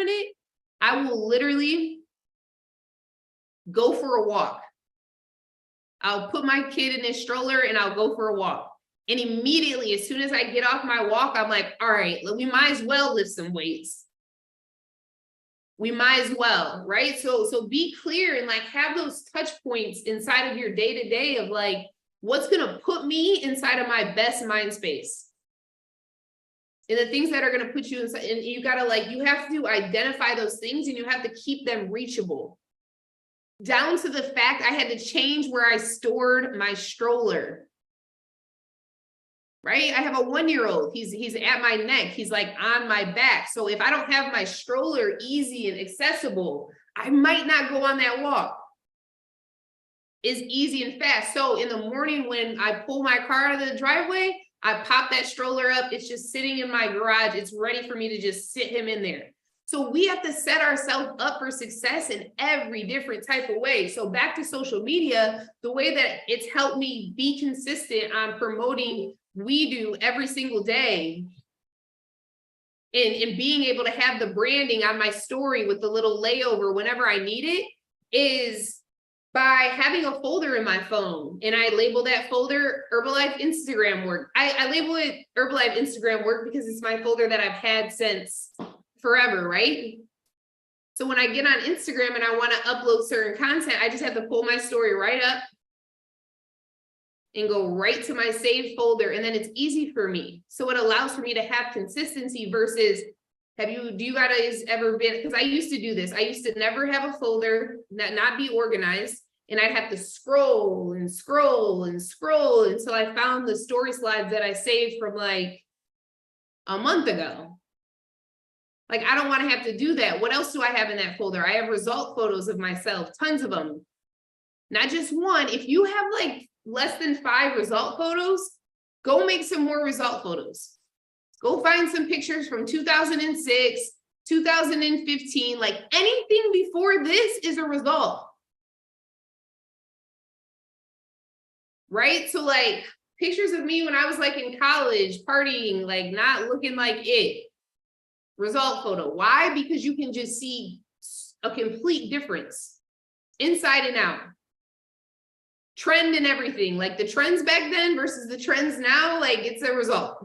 confident, I will literally go for a walk. I'll put my kid in his stroller and I'll go for a walk. And immediately, as soon as I get off my walk, I'm like, all right, we might as well lift some weights. We might as well, right? So be clear and like have those touch points inside of your day-to-day of like, what's gonna put me inside of my best mind space? And the things that are gonna put you inside, and you gotta like, you have to identify those things and you have to keep them reachable. Down to the fact I had to change where I stored my stroller. Right? I have a 1-year-old. He's at my neck. He's like on my back. So if I don't have my stroller easy and accessible, I might not go on that walk. It's easy and fast. So in the morning when I pull my car out of the driveway, I pop that stroller up. It's just sitting in my garage. It's ready for me to just sit him in there. So we have to set ourselves up for success in every different type of way. So back to social media, the way that it's helped me be consistent on promoting we do every single day and being able to have the branding on my story with the little layover whenever I need it is by having a folder in my phone. And I label that folder Herbalife Instagram work. I label it Herbalife Instagram work because it's my folder that I've had since forever, right? So when I get on Instagram and I want to upload certain content, I just have to pull my story right up and go right to my saved folder. And then it's easy for me. So it allows for me to have consistency versus, do you guys ever been, because I used to do this. I used to never have a folder, not be organized. And I'd have to scroll and scroll and scroll until I found the story slides that I saved from like a month ago. Like, I don't want to have to do that. What else do I have in that folder? I have result photos of myself, tons of them. Not just one. If you have like less than 5 result photos, go make some more result photos. Go find some pictures from 2006, 2015, like anything before this is a result. Right? So like pictures of me when I was like in college, partying, like not looking like it. Result photo. Why? Because you can just see a complete difference inside and out. Trend and everything, like the trends back then versus the trends now, like it's a result.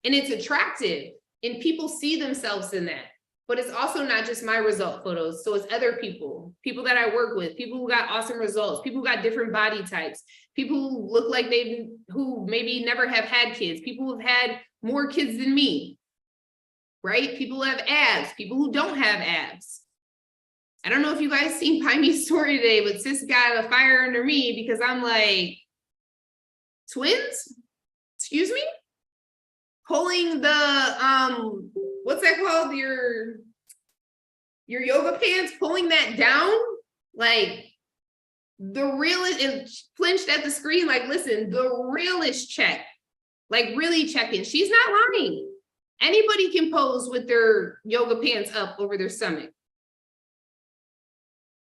And it's attractive and people see themselves in that. But it's also not just my result photos. So it's other people that I work with, people who got awesome results, people who got different body types, people who look like who maybe never have had kids, people who've had more kids than me, right? People who have abs, people who don't have abs. I don't know if you guys seen Pymie's story today, but sis got a fire under me because I'm like, twins? Excuse me? Pulling the, what's that called? Your yoga pants, pulling that down, like the realest, and flinched at the screen, like, listen, the realest check, like really checking. She's not lying. Anybody can pose with their yoga pants up over their stomach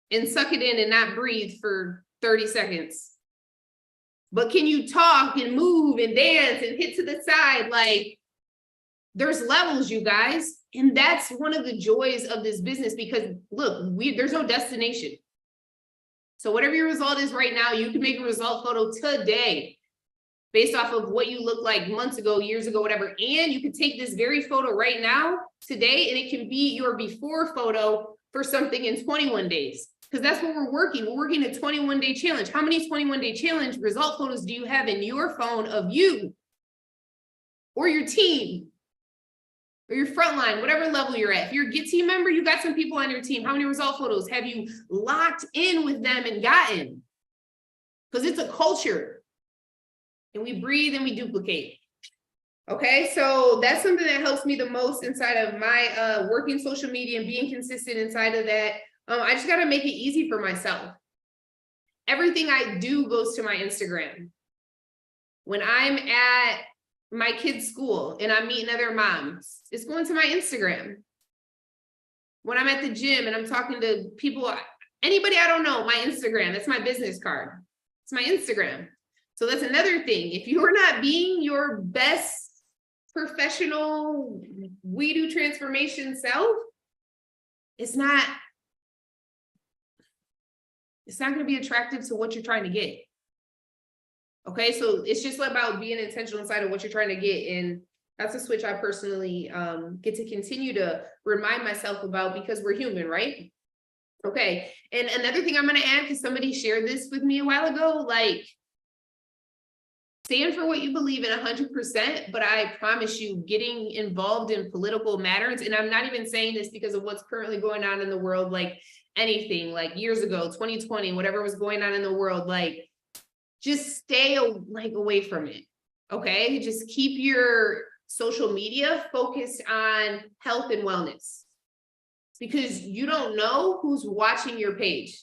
and suck it in and not breathe for 30 seconds. But can you talk and move and dance and hit to the side? Like, there's levels, you guys. And that's one of the joys of this business because look, there's no destination. So whatever your result is right now, you can make a result photo today based off of what you look like months ago, years ago, whatever. And you can take this very photo right now, today, and it can be your before photo for something in 21 days. Because that's what we're working. We're working a 21-day challenge. How many 21-day challenge result photos do you have in your phone of you or your team or your frontline, whatever level you're at? If you're a Get team member, you got some people on your team. How many result photos have you locked in with them and gotten? Because it's a culture and we breathe and we duplicate. Okay, so that's something that helps me the most inside of my working social media and being consistent inside of that. I just got to make it easy for myself. Everything I do goes to my Instagram. When I'm at my kids' school and I'm meeting other moms, it's going to my Instagram. When I'm at the gym and I'm talking to people, anybody I don't know, my Instagram, that's my business card. It's my Instagram. So that's another thing. If you're not being your best professional, we do transformation self, it's not going to be attractive to what you're trying to get. Okay, so it's just about being intentional inside of what you're trying to get. And that's a switch I personally get to continue to remind myself about, because we're human, right? Okay, and another thing I'm going to add, because somebody shared this with me a while ago, like, stand for what you believe in 100%, but I promise you, getting involved in political matters, and I'm not even saying this because of what's currently going on in the world, like anything, like years ago, 2020, whatever was going on in the world, like, just stay like away from it. Okay, just keep your social media focused on health and wellness, because you don't know who's watching your page.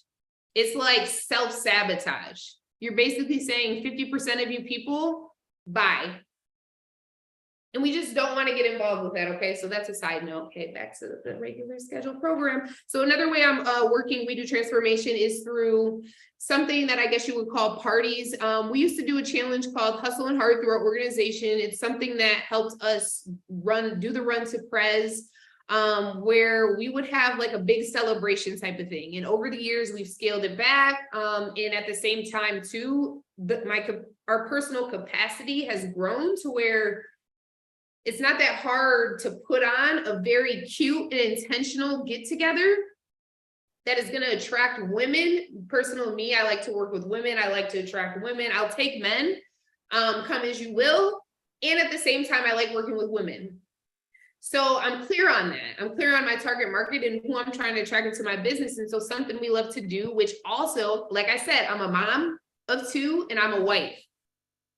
It's like self-sabotage. You're basically saying 50% of you people, bye. And we just don't want to get involved with that, okay? So that's a side note. Okay, back to the regular scheduled program. So another way I'm working We Do Transformation is through something that I guess you would call parties. We used to do a challenge called Hustle and Hard through our organization. It's something that helped us do the run to Prez, where we would have like a big celebration type of thing. And over the years, we've scaled it back. And at the same time too, our personal capacity has grown to where it's not that hard to put on a very cute and intentional get together that is going to attract women. Personal me, I like to work with women. I like to attract women. I'll take men, come as you will. And at the same time, I like working with women. So I'm clear on that. I'm clear on my target market and who I'm trying to attract into my business. And so something we love to do, which also, like I said, I'm a mom of 2 and I'm a wife.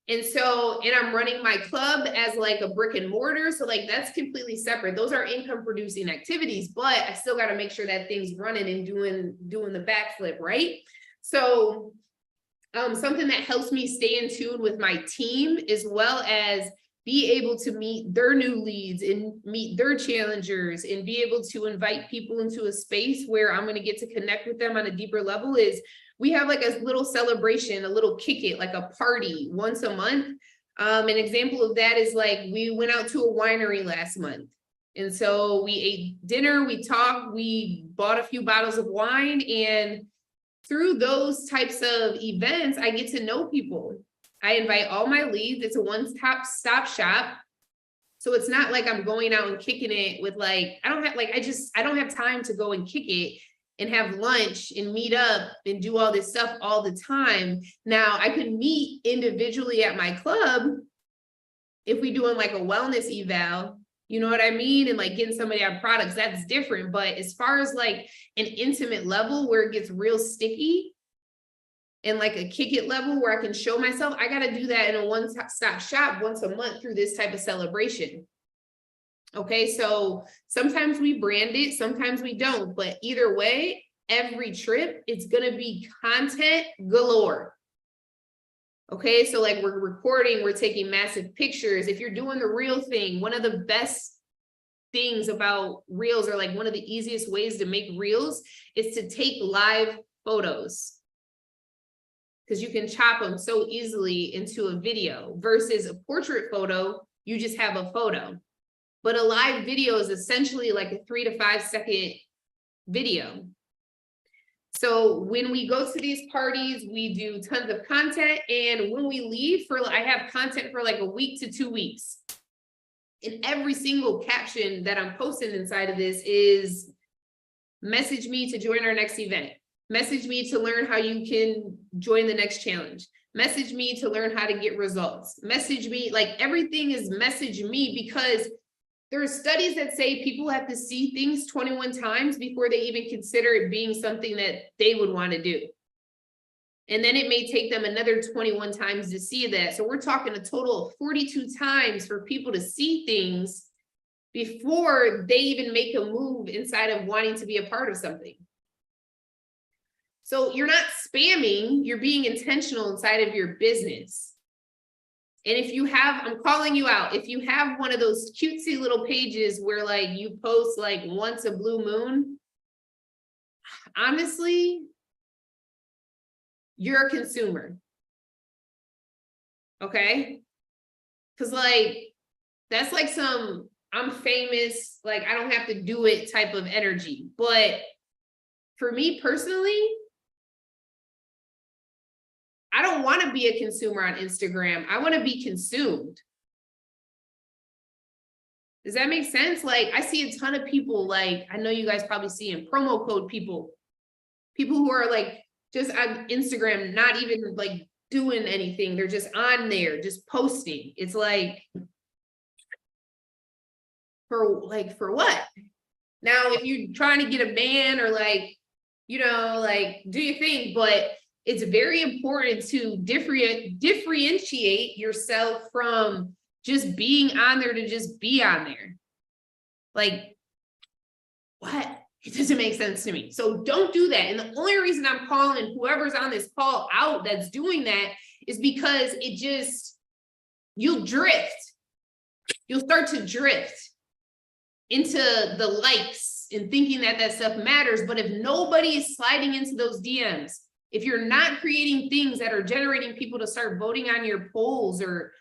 And so, and I'm running my club as like a brick and mortar. So like, that's completely separate. Those are income producing activities, but I still got to make sure that thing's running and doing the backflip, right? So something that helps me stay in tune with my team, as well as be able to meet their new leads and meet their challengers and be able to invite people into a space where I'm going to get to connect with them on a deeper level, is we have like a little celebration, a little kick it, like a party once a month. An example of that is like, we went out to a winery last month. And so we ate dinner, we talked, we bought a few bottles of wine. And through those types of events, I get to know people. I invite all my leads. It's a one-stop shop. So it's not like I'm going out and kicking it with like, I don't have time to go and kick it and have lunch and meet up and do all this stuff all the time. Now I could meet individually at my club if we doing like a wellness eval, you know what I mean? And like getting somebody our products, that's different. But as far as like an intimate level where it gets real sticky, and like a kick it level where I can show myself, I got to do that in a one-stop shop once a month through this type of celebration. Okay, so sometimes we brand it, sometimes we don't, but either way, every trip, it's going to be content galore. Okay, so like we're recording, we're taking massive pictures. If you're doing the reel thing, one of the best things about reels, or like one of the easiest ways to make reels, is to take live photos, because you can chop them so easily into a video versus a portrait photo. You just have a photo. But a live video is essentially like a 3 to 5 second video. So when we go to these parties, we do tons of content. And when we leave, I have content for like a week to 2 weeks. And every single caption that I'm posting inside of this is, message me to join our next event. Message me to learn how you can join the next challenge. Message me to learn how to get results. Message me, like everything is message me, because there are studies that say people have to see things 21 times before they even consider it being something that they would want to do. And then it may take them another 21 times to see that. So we're talking a total of 42 times for people to see things before they even make a move inside of wanting to be a part of something. So you're not spamming, you're being intentional inside of your business. And if you have, I'm calling you out, if you have one of those cutesy little pages where like you post like once a blue moon, honestly, you're a consumer. Okay? Because like, that's like some I'm famous, like I don't have to do it type of energy. But for me personally, I don't want to be a consumer on Instagram. I want to be consumed. Does that make sense? Like I see a ton of people, like I know you guys probably see in promo code people who are like just on Instagram, not even like doing anything. They're just on there, just posting. It's like, for what? Now, if you're trying to get a man or like, you know, like do your thing, but it's very important to differentiate yourself from just being on there to just be on there. Like, what? It doesn't make sense to me. So don't do that. And the only reason I'm calling whoever's on this call out that's doing that is because you'll drift. You'll start to drift into the likes and thinking that stuff matters. But if nobody is sliding into those DMs, if you're not creating things that are generating people to start voting on your polls, or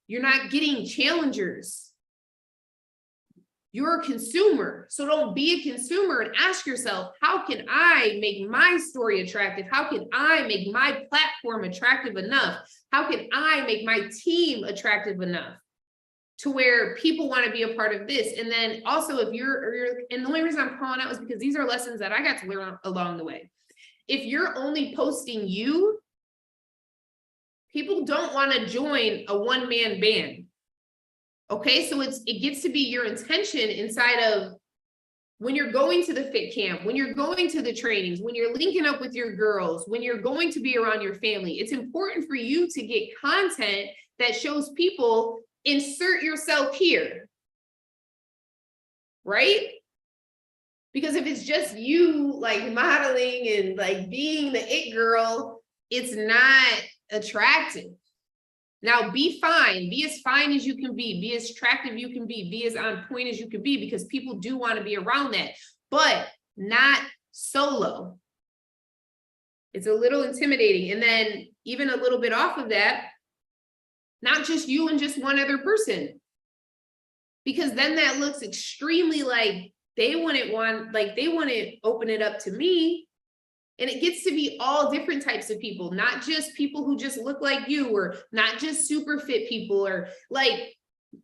you're not getting challengers, you're a consumer. So don't be a consumer and ask yourself, how can I make my story attractive? How can I make my platform attractive enough? How can I make my team attractive enough to where people want to be a part of this? And then also if you're, and the only reason I'm calling out is because these are lessons that I got to learn along the way. If you're only posting you, people don't want to join a one-man band. Okay, so it gets to be your intention inside of when you're going to the fit camp, when you're going to the trainings, when you're linking up with your girls, when you're going to be around your family. It's important for you to get content that shows people, insert yourself here, right? Because if it's just you like modeling and like being the it girl, it's not attractive. Now be fine, be as fine as you can be as attractive you can be as on point as you can be, because people do want to be around that, but not solo. It's a little intimidating. And then even a little bit off of that, not just you and just one other person, because then that looks extremely like they wouldn't open it up to me. And it gets to be all different types of people, not just people who just look like you, or not just super fit people, or like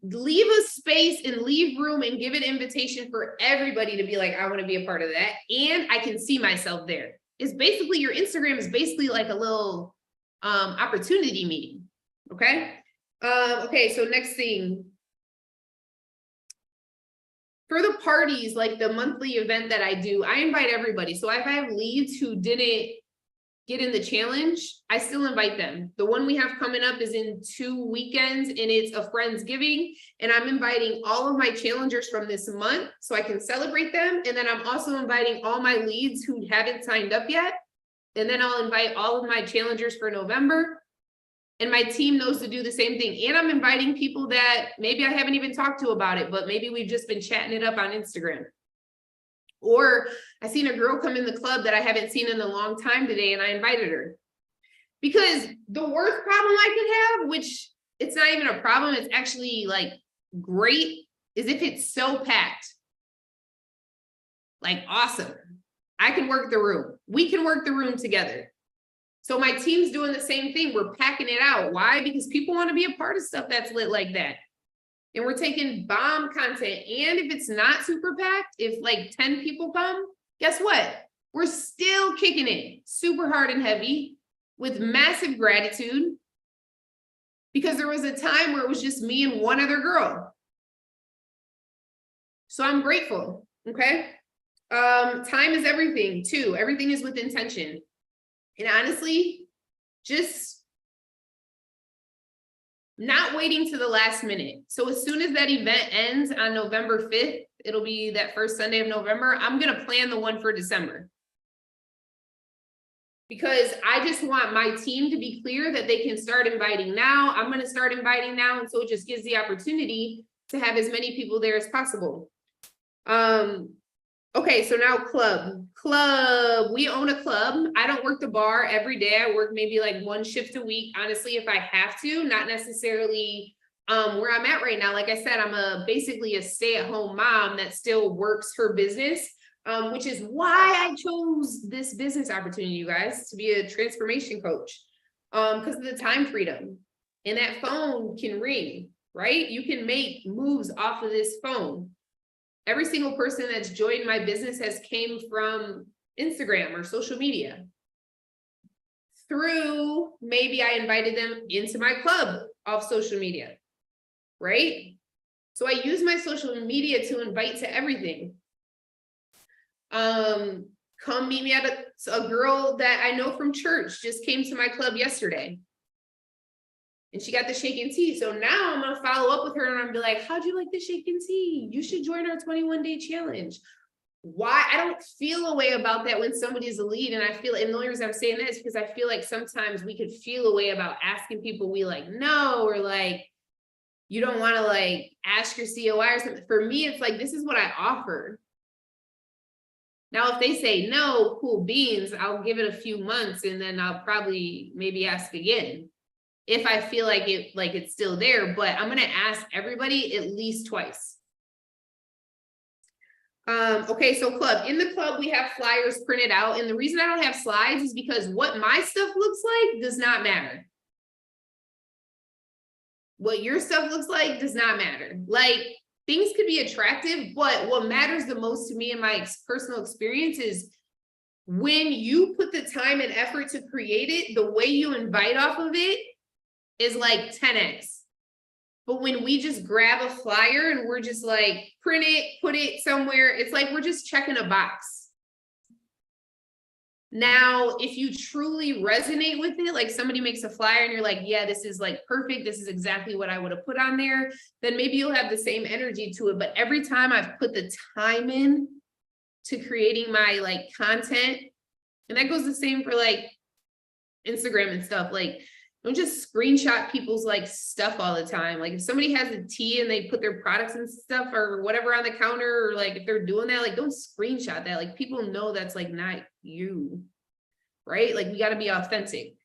leave a space and leave room and give an invitation for everybody to be like, I want to be a part of that. And I can see myself there. It's basically, your Instagram is basically like a little opportunity meeting. Okay. Okay. So next thing, for the parties, like the monthly event that I do, I invite everybody. So if I have leads who didn't get in the challenge, I still invite them. The one we have coming up is in 2 weekends, and it's a Friendsgiving. And I'm inviting all of my challengers from this month so I can celebrate them. And then I'm also inviting all my leads who haven't signed up yet. And then I'll invite all of my challengers for November. And my team knows to do the same thing. And I'm inviting people that maybe I haven't even talked to about it, but maybe we've just been chatting it up on Instagram. Or I seen a girl come in the club that I haven't seen in a long time today, and I invited her. Because the worst problem I could have, which it's not even a problem, it's actually like great, is if it's so packed. Like awesome. I can work the room. We can work the room together. So my team's doing the same thing. We're packing it out. Why? Because people want to be a part of stuff that's lit like that. And we're taking bomb content. And if it's not super packed, if like 10 people come, guess what? We're still kicking it super hard and heavy with massive gratitude, because there was a time where it was just me and one other girl. So I'm grateful. Okay. Time is everything too. Everything is with intention. And honestly, just not waiting to the last minute. So as soon as that event ends on November 5th, it'll be that first Sunday of November, I'm going to plan the one for December. Because I just want my team to be clear that they can start inviting now. I'm going to start inviting now. And so it just gives the opportunity to have as many people there as possible. Okay, so now club, we own a club. I don't work the bar every day. I work maybe like 1 shift a week, honestly, if I have to, not necessarily Where I'm at right now, like I said, I'm basically a stay-at-home mom that still works her business, which is why I chose this business opportunity, you guys, to be a transformation coach, because of the time freedom. And that phone can ring, right? You can make moves off of this phone. Every single person that's joined my business has came from Instagram or social media. Through, maybe I invited them into my club off social media, right? So I use my social media to invite to everything. Come meet me at a girl that I know from church just came to my club yesterday. And she got the shake and tea. So now I'm gonna follow up with her and I'm gonna be like, how'd you like the shake and tea? You should join our 21-day challenge. Why? I don't feel a way about that when somebody's a lead. And I feel, and the only reason I'm saying that is because I feel like sometimes we could feel a way about asking people we like know, or like, you don't want to like ask your COI or something. For me, it's like, this is what I offer. Now, if they say no, cool beans, I'll give it a few months and then I'll probably maybe ask again if I feel like it's still there, but I'm going to ask everybody at least twice. Okay, so club. In the club, we have flyers printed out. And the reason I don't have slides is because what my stuff looks like does not matter. What your stuff looks like does not matter. Like, things could be attractive, but what matters the most to me in my personal experience is when you put the time and effort to create it, the way you invite off of it is like 10x. But when we just grab a flyer and we're just like, print it, put it somewhere, it's like we're just checking a box. Now, if you truly resonate with it, like somebody makes a flyer and you're like, yeah, this is like perfect, this is exactly what I would have put on there, then maybe you'll have the same energy to it. But every time I've put the time in to creating my like content, and that goes the same for like Instagram and stuff, like, don't just screenshot people's like stuff all the time. Like if somebody has a tea and they put their products and stuff or whatever on the counter, or like if they're doing that, like don't screenshot that. Like people know that's like not you, right? Like we got to be authentic.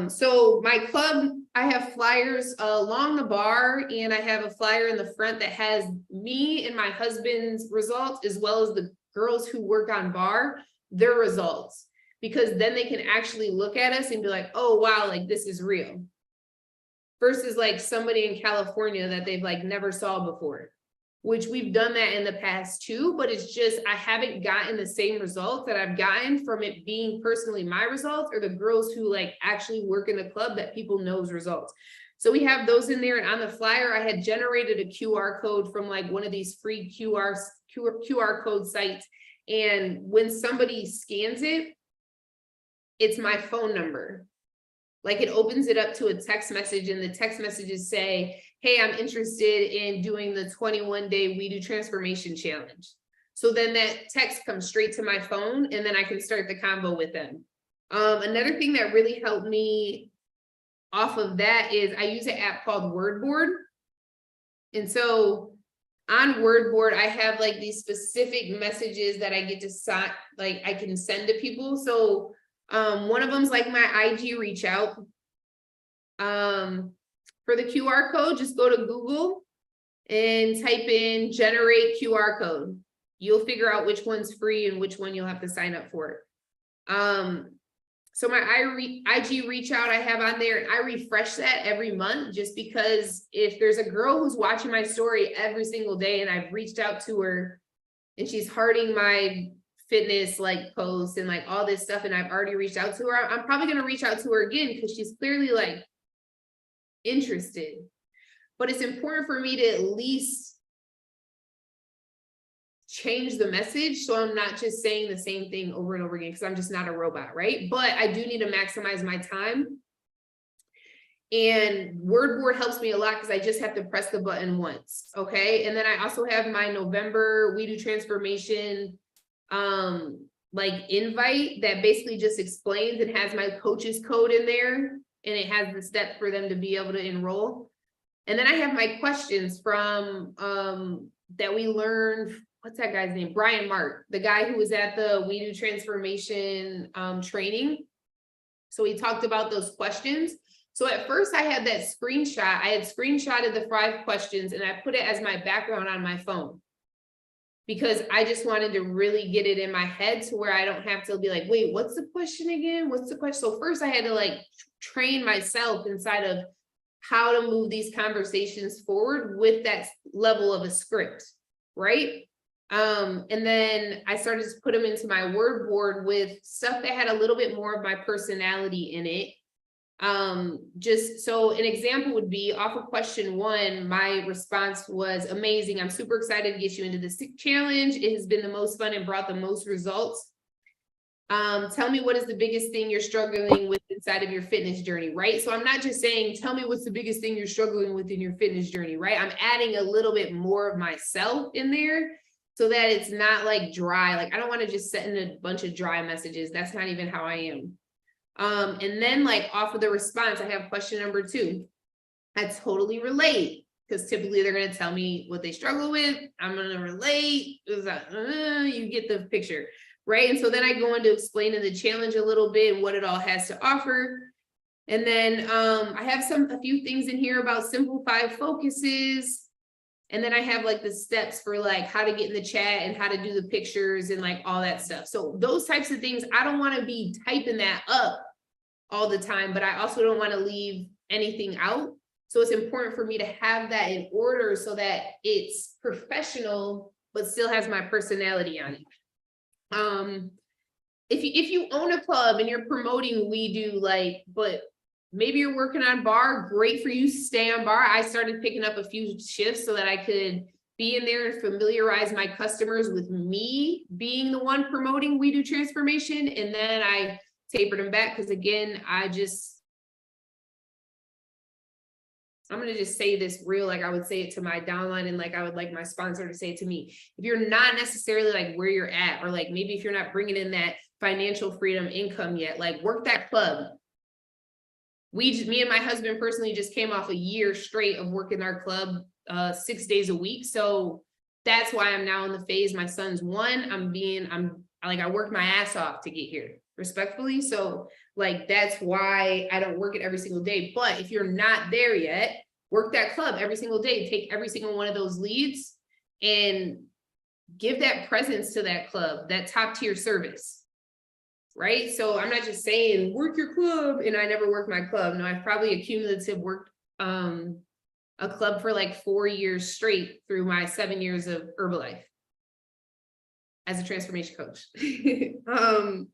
So my club, I have flyers along the bar, and I have a flyer in the front that has me and my husband's results, as well as the girls who work on bar, their results. Because then they can actually look at us and be like, oh, wow, like this is real. Versus like somebody in California that they've like never saw before, which we've done that in the past too, but it's just, I haven't gotten the same results that I've gotten from it being personally my results, or the girls who like actually work in the club that people knows results. So we have those in there. And on the flyer, I had generated a QR code from like one of these free QR code sites. And when somebody scans it, it's my phone number. Like it opens it up to a text message, and the text messages say, hey, I'm interested in doing the 21-day We Do Transformation Challenge. So then that text comes straight to my phone, and then I can start the combo with them. Another thing that really helped me off of that is I use an app called Wordboard. And so on Wordboard, I have like these specific messages that I get to like I can send to people. So one of them's like my IG reach out. For the QR code, just go to Google and type in generate QR code. You'll figure out which one's free and which one you'll have to sign up for. So my IG reach out I have on there, and I refresh that every month, just because if there's a girl who's watching my story every single day and I've reached out to her and she's hearting my fitness like posts and like all this stuff, and I've already reached out to her, I'm probably going to reach out to her again because she's clearly like interested. But it's important for me to at least change the message, so I'm not just saying the same thing over and over again, because I'm just not a robot, right? But I do need to maximize my time. And Wordboard helps me a lot because I just have to press the button once. Okay. And then I also have my November We Do Transformation like invite that basically just explains and has my coach's code in there, and it has the steps for them to be able to enroll. And then I have my questions from that we learned, what's that guy's name? Brian Mark, the guy who was at the We Do Transformation training. So he talked about those questions. So at first I had that screenshot. I had screenshotted the 5 questions and I put it as my background on my phone, because I just wanted to really get it in my head to where I don't have to be like, wait, what's the question again? What's the question? So first I had to like train myself inside of how to move these conversations forward with that level of a script, right? And then I started to put them into my word board with stuff that had a little bit more of my personality in it. Just so an example would be off of question 1, my response was amazing. I'm super excited to get you into this challenge. It has been the most fun and brought the most results. Tell me what is the biggest thing you're struggling with inside of your fitness journey, right? So I'm not just saying, tell me what's the biggest thing you're struggling with in your fitness journey, right? I'm adding a little bit more of myself in there so that it's not like dry. Like, I don't want to just send a bunch of dry messages. That's not even how I am. And then like off of the response, I have question number 2. I totally relate, because typically they're going to tell me what they struggle with. I'm going to relate. You get the picture, right? And so then I go into explaining the challenge a little bit and what it all has to offer. And then I have a few things in here about simple 5 focuses. And then I have like the steps for like how to get in the chat and how to do the pictures and like all that stuff. So those types of things, I don't want to be typing that up all the time, but I also don't want to leave anything out. So it's important for me to have that in order so that it's professional, but still has my personality on it. If you own a club and you're promoting We Do, like, but maybe you're working on bar, great for you, stay on bar. I started picking up a few shifts so that I could be in there and familiarize my customers with me being the one promoting We Do transformation. And then I tapered them back, because again, I'm going to just say this real, like I would say it to my downline and like I would like my sponsor to say it to me. If you're not necessarily like where you're at, or like maybe if you're not bringing in that financial freedom income yet, like work that club. Me and my husband personally just came off a year straight of working our club 6 days a week. So that's why I'm now in the phase. My son's 1. I worked my ass off to get here, respectfully. So like, that's why I don't work it every single day. But if you're not there yet, work that club every single day, take every single one of those leads and give that presence to that club, that top tier service. Right? So I'm not just saying work your club and I never worked my club. No, I've probably accumulative worked a club for like 4 years straight through my 7 years of Herbalife as a transformation coach.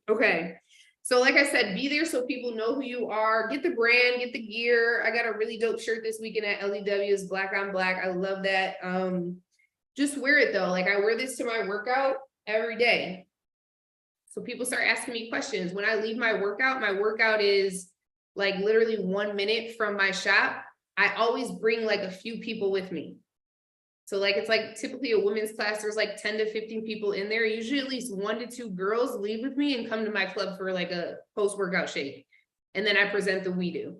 Okay. So like I said, be there so people know who you are, get the brand, get the gear. I got a really dope shirt this weekend at LEW's, black on black. I love that. Just wear it though. Like, I wear this to my workout every day. So people start asking me questions. When I leave my workout is like literally 1 minute from my shop. I always bring like a few people with me. So like, it's like typically a women's class, there's like 10 to 15 people in there. Usually at least 1 to 2 girls leave with me and come to my club for like a post-workout shake. And then I present the We Do,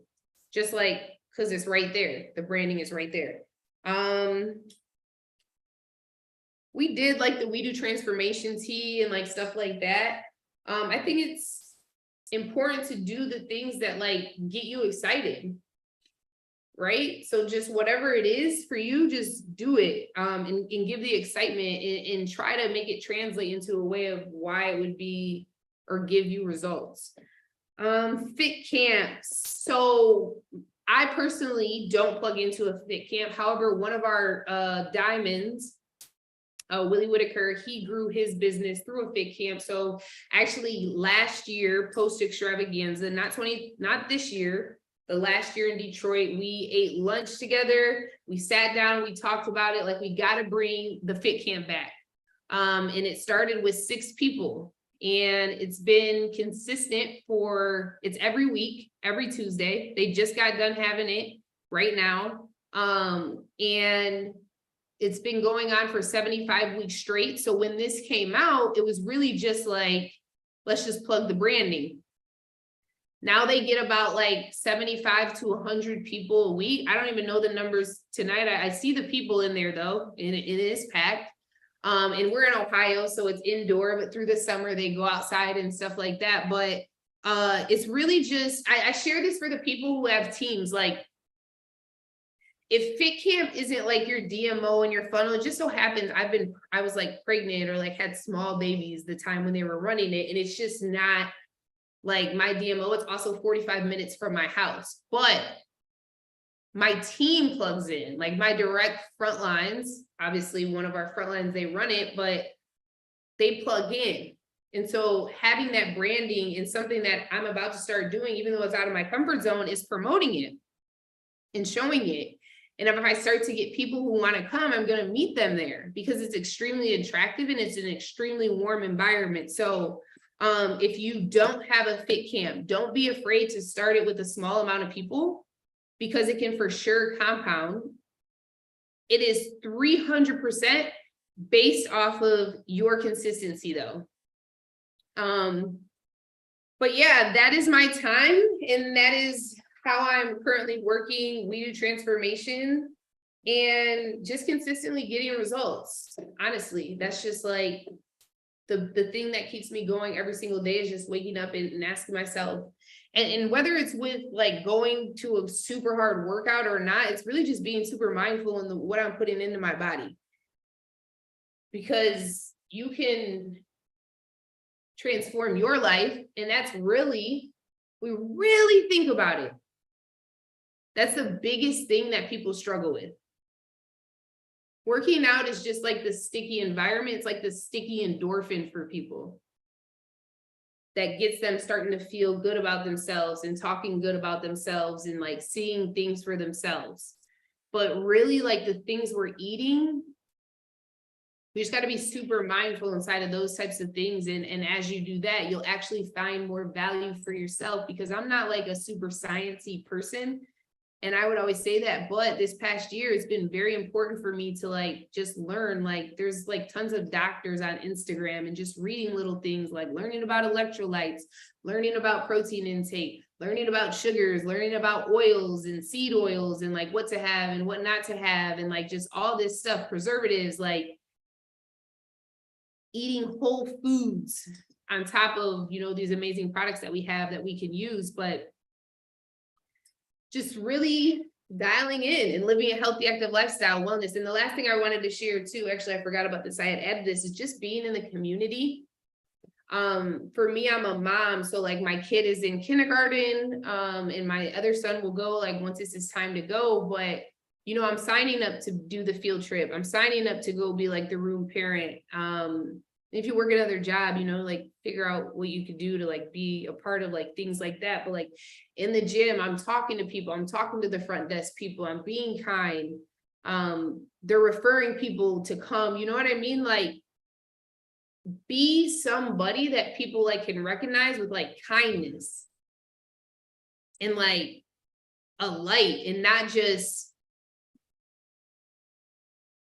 just like, cause it's right there. The branding is right there. We did like the We Do transformation tee and like stuff like that. I think it's important to do the things that like get you excited, right? So just whatever it is for you, just do it, and give the excitement and try to make it translate into a way of why it would be or give you results. Fit camps. So I personally don't plug into a fit camp. However, one of our diamonds, Willie Whitaker, he grew his business through a fit camp. So actually last year, post extravaganza, not this year, the last year in Detroit, we ate lunch together. We sat down, we talked about it. Like, we got to bring the fit camp back. And it started with 6 people, and it's been consistent it's every week, every Tuesday. They just got done having it right now. And it's been going on for 75 weeks straight. So when this came out, it was really just like, let's just plug the branding. Now they get about like 75 to 100 people a week. I don't even know the numbers tonight. I see the people in there though, and it is packed. And we're in Ohio, so it's indoor, but through the summer they go outside and stuff like that. But it's really just, I share this for the people who have teams. Like, if Fit Camp isn't like your DMO and your funnel, it just so happens I was like pregnant or like had small babies the time when they were running it. And it's just not like my DMO. It's also 45 minutes from my house, but my team plugs in, like my direct front lines. Obviously one of our front lines, they run it, but they plug in. And so having that branding and something that I'm about to start doing, even though it's out of my comfort zone, is promoting it and showing it. And if I start to get people who want to come, I'm going to meet them there because it's extremely attractive and it's an extremely warm environment. So if you don't have a Fit Camp, don't be afraid to start it with a small amount of people, because it can for sure compound. It is 300% based off of your consistency though. But yeah, that is my time, and that is how I'm currently working We Do Transformation, and just consistently getting results. Honestly, that's just like the thing that keeps me going every single day, is just waking up and asking myself, and whether it's with like going to a super hard workout or not, it's really just being super mindful in what I'm putting into my body, because you can transform your life. And that's really, we really think about it, that's the biggest thing that people struggle with. Working out is just like the sticky environment. It's like the sticky endorphin for people that gets them starting to feel good about themselves and talking good about themselves and like seeing things for themselves. But really, like the things we're eating, we just got to be super mindful inside of those types of things. And as you do that, you'll actually find more value for yourself, because I'm not like a super sciencey person. And I would always say that, but this past year, it's been very important for me to like, just learn, like there's like tons of doctors on Instagram, and just reading little things, like learning about electrolytes, learning about protein intake, learning about sugars, learning about oils and seed oils, and like what to have and what not to have. And like, just all this stuff, preservatives, like eating whole foods on top of, you know, these amazing products that we have that we can use. But just really dialing in and living a healthy, active lifestyle, wellness. And the last thing I wanted to share too, actually, I forgot about this, I had added this, is just being in the community. For me, I'm a mom. So like my kid is in kindergarten, and my other son will go like once it's his time to go. But, you know, I'm signing up to do the field trip. I'm signing up to go be like the room parent. If you work another job, you know, like figure out what you could do to like be a part of like things like that. But like in the gym, I'm talking to people, I'm talking to the front desk people, I'm being kind. They're referring people to come, you know what I mean? Like be somebody that people like can recognize with like kindness and like a light, and not just,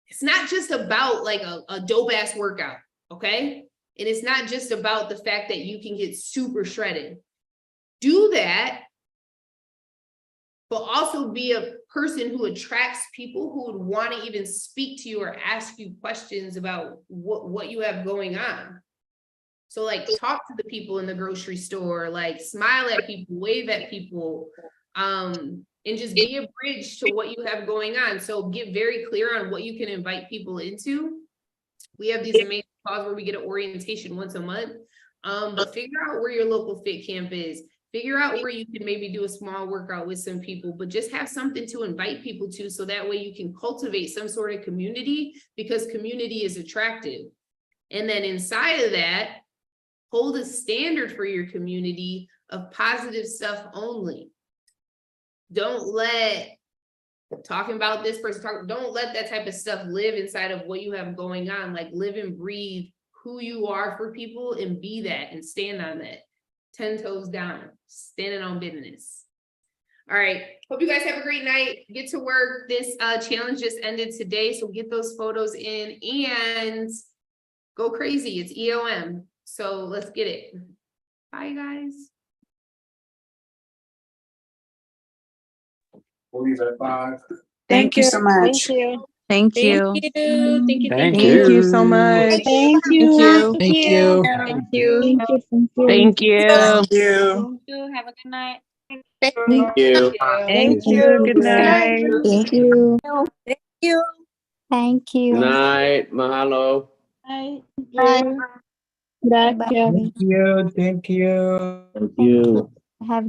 it's not just about like a dope ass workout. Okay. And it's not just about the fact that you can get super shredded. Do that, but also be a person who attracts people who would want to even speak to you or ask you questions about what you have going on. So like talk to the people in the grocery store, like smile at people, wave at people, and just be a bridge to what you have going on. So get very clear on what you can invite people into. We have these amazing calls where we get an orientation once a month, but figure out where your local Fit Camp is. Figure out where you can maybe do a small workout with some people, but just have something to invite people to, so that way you can cultivate some sort of community, because community is attractive. And then inside of that, hold a standard for your community of positive stuff only. Don't let talking about this person, don't let that type of stuff live inside of what you have going on. Like live and breathe who you are for people, and be that, and stand on that. 10 toes down, standing on business. All right, hope you guys have a great night. Get to work. This challenge just ended today, so get those photos in and go crazy. It's EOM, so let's get it. Bye guys. We'll leave at 5. Thank you so much. Thank you. Thank you. Thank you. Thank you. Thank Thank you so much. Thank you. Thank you. Thank you. Thank you. Thank you. Have a good night. Thank you. Thank you. Good night. Thank you. Thank you. Thank you. Good night. Mahalo. Bye. Thank you. Thank you. Thank you.